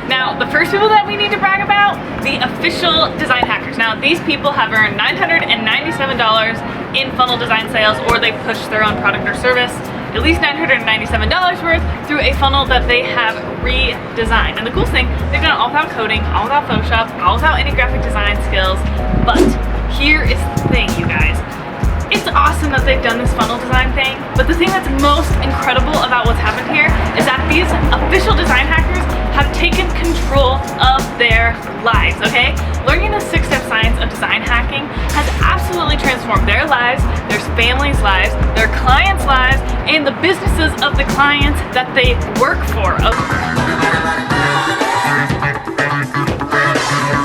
Now, the first people that we need to brag about, the official design hackers. Now, these people have earned $997 in funnel design sales, or they push their own product or service, at least $997 worth, through a funnel that they have redesigned. And the coolest thing, they've done it all without coding, all without Photoshop, all without any graphic design skills. But here is the thing, you guys. It's awesome that they've done this funnel design thing, but the thing that's most incredible about what's happened here is that these official design hackers have taken control of their lives, okay? Learning the 6-step science of design hacking has absolutely transformed their lives, their families' lives, their clients' lives, and the businesses of the clients that they work for.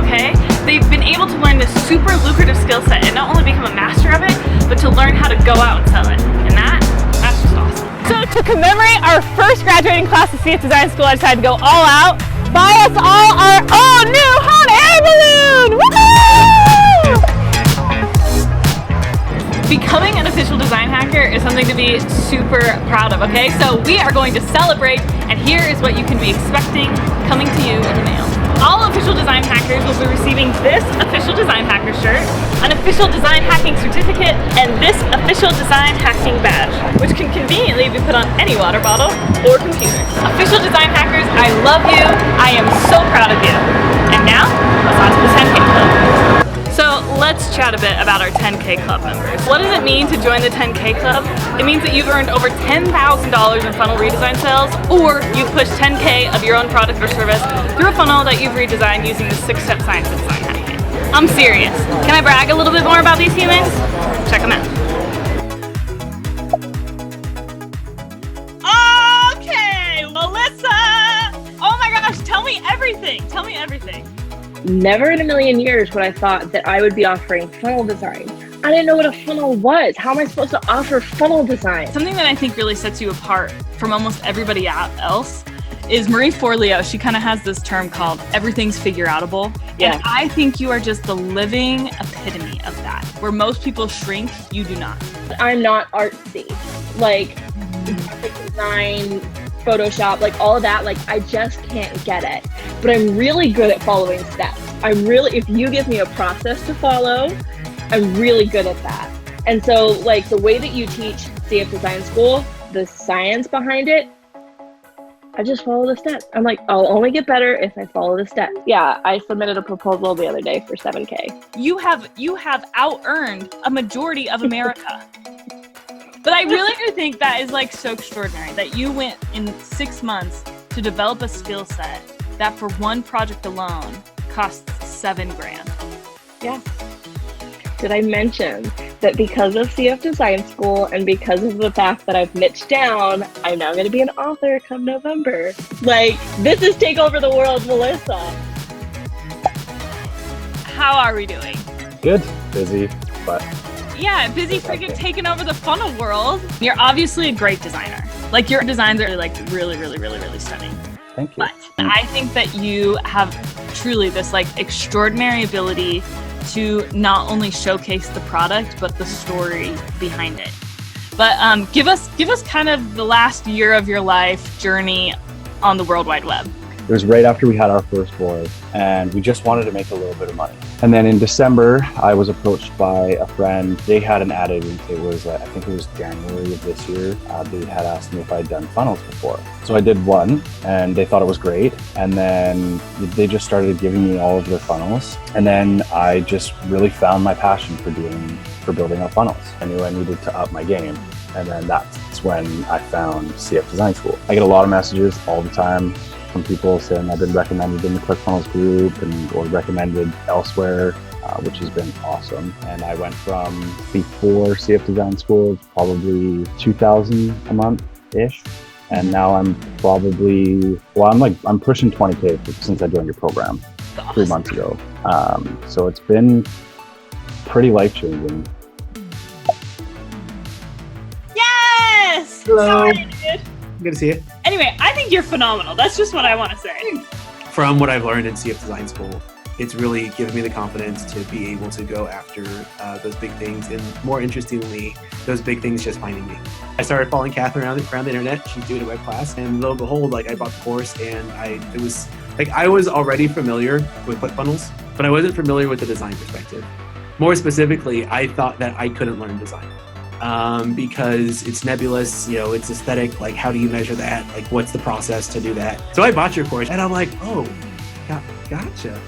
Okay? They've been able to learn this super lucrative skill set and not only become a master of it, but to learn how to go out and sell it. And that's just awesome. So to commemorate our first graduating class of CF Design School, I decided to go all out, buy us all our own new hot air balloon! Woohoo! Becoming an official design hacker is something to be super proud of, okay? So we are going to celebrate, and here is what you can be expecting coming to you in the mail. All official design hackers will be receiving this official design hacker shirt, an official design hacking certificate, and this official design hacking badge, which can conveniently be put on any water bottle or computer. Official design hackers, I love you. I am so proud of you. And now, let's on to the 10K Club. So let's chat a bit about our 10K Club members. What does it mean to join the 10K Club? It means that you've earned over $10,000 in funnel redesign sales, or you've pushed 10K of your own product or service through a funnel that you've redesigned using the 6-step science of design hacking. I'm serious. Can I brag a little bit more about these humans? Check them out. Okay, Melissa! Oh my gosh, tell me everything. Tell me everything. Never in a million years would I thought that I would be offering funnel design. I didn't know what a funnel was. How am I supposed to offer funnel design? Something that I think really sets you apart from almost everybody else is Marie Forleo. She kind of has this term called everything's figure-outable. Yeah. And I think you are just the living epitome of that. Where most people shrink, you do not. I'm not artsy. Like graphic design, Photoshop, like all of that, like I just can't get it. But I'm really good at following steps. If you give me a process to follow, I'm really good at that. And so like the way that you teach CF Design School, the science behind it, I just follow the steps. I'm like, I'll only get better if I follow the steps. Yeah, I submitted a proposal the other day for 7K. You have out-earned a majority of America. But I really do think that is like so extraordinary that you went in 6 months to develop a skill set that for one project alone costs $7,000. Yeah. Did I mention that because of CF Design School and because of the fact that I've niched down, I'm now going to be an author come November. Like, this is Take Over the World, Melissa. How are we doing? Good. Busy, but... Yeah, busy freaking taking over the funnel world. You're obviously a great designer. Like, your designs are like really, really, really, really stunning. Thank you. But I think that you have truly this like extraordinary ability to not only showcase the product, but the story behind it. But give us kind of the last year of your life journey on the World Wide Web. It was right after we had our first boy, and we just wanted to make a little bit of money. And then in December, I was approached by a friend. They had an ad agency. It was, I think it was January of this year. They had asked me if I'd done funnels before. So I did one, and they thought it was great. And then they just started giving me all of their funnels. And then I just really found my passion for building up funnels. I knew I needed to up my game. And then that's when I found CF Design School. I get a lot of messages all the time from people saying I've been recommended in the ClickFunnels group or recommended elsewhere, which has been awesome. And I went from before CF Design School, probably $2,000 a month-ish. And now I'm probably, I'm pushing 20K since I joined your program 3 months ago. So it's been pretty life-changing. Yes! Hello. Sorry, dude. Good to see you. Anyway, I think you're phenomenal. That's just what I want to say. From what I've learned in CF Design School, it's really given me the confidence to be able to go after those big things, and more interestingly, those big things just finding me. I started following Catherine around the internet. She's doing a web class, and lo and behold, I bought the course, and it was Like I was already familiar with ClickFunnels, but I wasn't familiar with the design perspective. More specifically, I thought that I couldn't learn design because it's nebulous, you know, it's aesthetic. Like, how do you measure that? Like, what's the process to do that? So I bought your course and I'm like, oh, gotcha.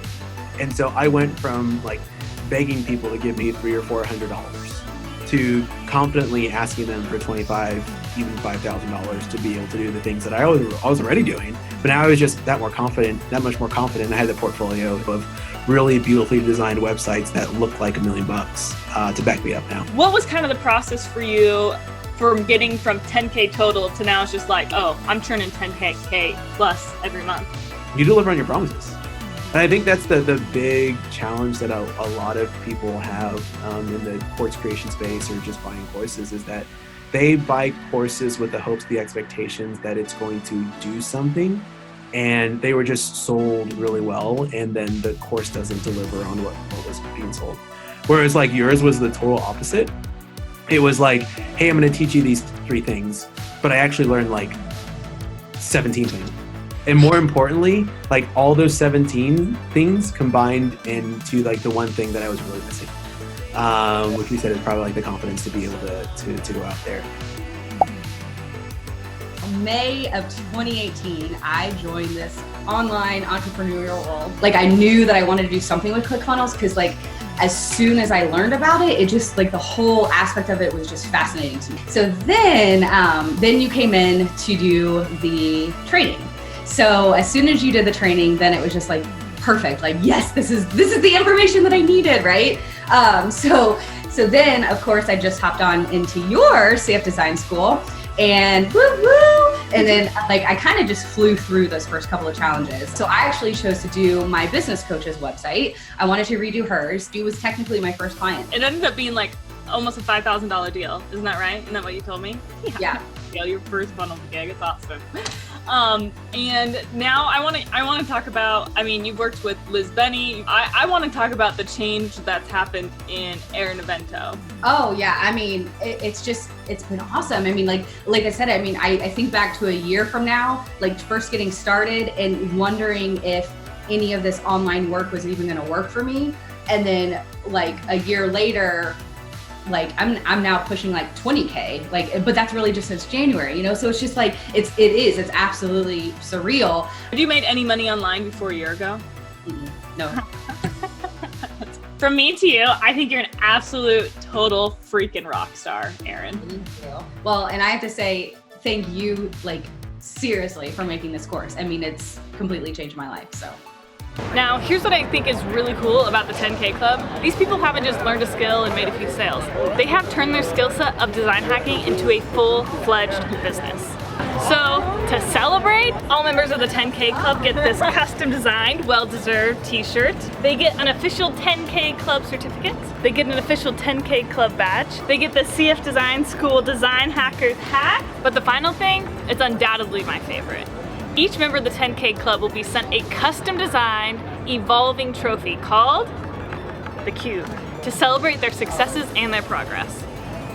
And so I went from like begging people to give me $300 or $400 to confidently asking them for $25, even $5,000 to be able to do the things that I was already doing. But now I was just that much more confident. I had the portfolio of really beautifully designed websites that look like $1 million to back me up now. What was kind of the process for you from getting from 10K total to now it's just like, oh, I'm churning 10K plus every month? You deliver on your promises. And I think that's the big challenge that a lot of people have in the course creation space or just buying courses, is that they buy courses with the hopes, the expectations that it's going to do something, and they were just sold really well, and then the course doesn't deliver on what was being sold. Whereas like yours was the total opposite. It was like, hey, I'm going to teach you these 3 things, but I actually learned like 17 things. And more importantly, like all those 17 things combined into like the one thing that I was really missing, which we said is probably like the confidence to be able to go out there. May of 2018, I joined this online entrepreneurial world. Like I knew that I wanted to do something with ClickFunnels because like as soon as I learned about it, it just like the whole aspect of it was just fascinating to me. So then you came in to do the training. So as soon as you did the training, then it was just like perfect. Like, yes, this is the information that I needed, right? So then of course I just hopped on into your CF design school and woo! And then like I kind of just flew through those first couple of challenges. So I actually chose to do my business coach's website. I wanted to redo hers. Stu was technically my first client. It ended up being like almost a $5,000 deal. Isn't that right? Isn't that what you told me? Yeah. Your first funnel gig. It's awesome. And now I want to talk about, I mean, you've worked with Liz Benny. I want to talk about the change that's happened in ᴄʟɪᴄධ. Oh yeah, I mean, it's been awesome. I mean, like I said, I mean, I think back to a year from now, like first getting started and wondering if any of this online work was even going to work for me. And then like a year later, like I'm now pushing like 20K, like, but that's really just since January, you know? So it's just like, it's absolutely surreal. Have you made any money online before a year ago? No. From me to you, I think you're an absolute total freaking rock star, Erin. Thank you. Well, and I have to say, thank you, like seriously, for making this course. I mean, it's completely changed my life, so. Now, here's what I think is really cool about the 10K Club. These people haven't just learned a skill and made a few sales. They have turned their skill set of design hacking into a full-fledged business. So, to celebrate, all members of the 10K Club get this custom designed, well-deserved t-shirt. They get an official 10K Club certificate. They get an official 10K Club badge. They get the CF Design School Design Hackers hat. But the final thing, it's undoubtedly my favorite. Each member of the 10K Club will be sent a custom designed, evolving trophy called the Cube to celebrate their successes and their progress.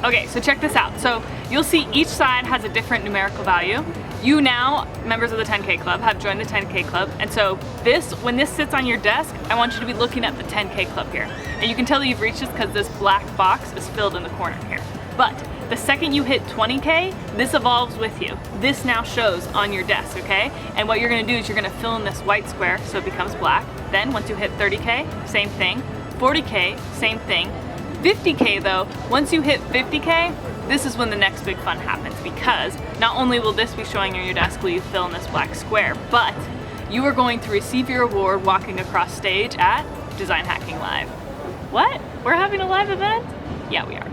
Okay, so check this out. So you'll see each side has a different numerical value. You now, members of the 10K Club, have joined the 10K Club. And so when this sits on your desk, I want you to be looking at the 10K Club here. And you can tell that you've reached this because this black box is filled in the corner here. But the second you hit 20K, this evolves with you. This now shows on your desk, okay? And what you're gonna do is you're gonna fill in this white square so it becomes black. Then once you hit 30K, same thing. 40K, same thing. 50K though, once you hit 50K, this is when the next big fun happens, because not only will this be showing on your desk will you fill in this black square, but you are going to receive your award walking across stage at Design Hacking Live. What? We're having a live event? Yeah, we are.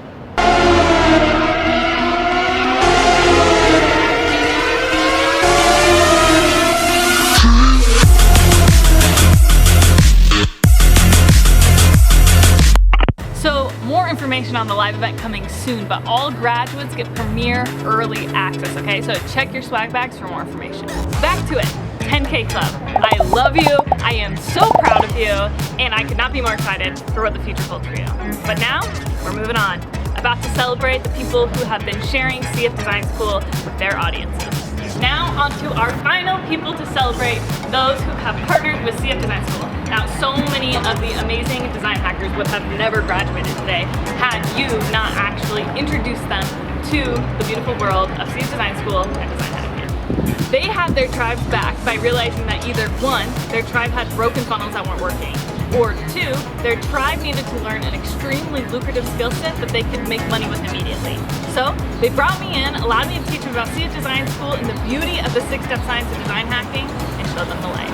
So more information on the live event coming soon, but all graduates get premier early access, okay? So check your swag bags for more information. Back to it, 10K Club. I love you, I am so proud of you, and I could not be more excited for what the future holds for you. But now, we're moving on. About to celebrate the people who have been sharing CF Design School with their audiences. Now on to our final people to celebrate, those who have partnered with CF Design School. Now, so many of the amazing design hackers would have never graduated today had you not actually introduced them to the beautiful world of CF Design School and design hacking. They had their tribes back by realizing that either one, their tribe had broken funnels that weren't working, or two, their tribe needed to learn an extremely lucrative skill set that they could make money with immediately. So they brought me in, allowed me to teach them about CF Design School and the beauty of the 6-step science of design hacking, and showed them the way.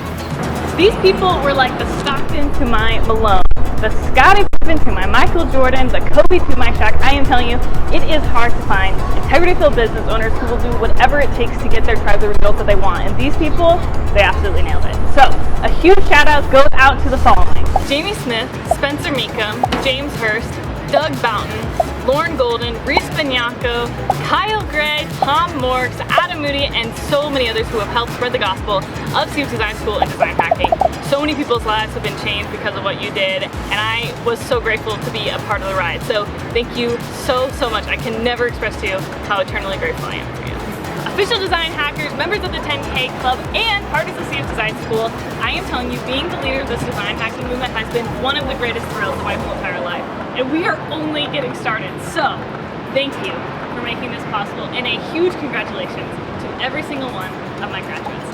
These people were like the Stockton to my Malone, the Scottie Pippen to my Michael Jordan, the Kobe to my Shaq. I am telling you, it is hard to find integrity-filled business owners who will do whatever it takes to get their tribe the results that they want. And these people, they absolutely nailed it. So, a huge shout out goes out to the following: Jamie Smith, Spencer Meekum, James Hurst, Doug Boughton, Lauren Golden, Reese Benyako, Kyle Gray, Tom Morks, Adam Moody, and so many others who have helped spread the gospel of CF Design School and design hacking. So many people's lives have been changed because of what you did, and I was so grateful to be a part of the ride. So thank you so much. I can never express to you how eternally grateful I am for you. Official design hackers, members of the 10K Club, and partners of CF Design School, I am telling you, being the leader of this design hacking movement has been one of the greatest thrills of my whole entire life. And we are only getting started. So, thank you for making this possible, and a huge congratulations to every single one of my graduates.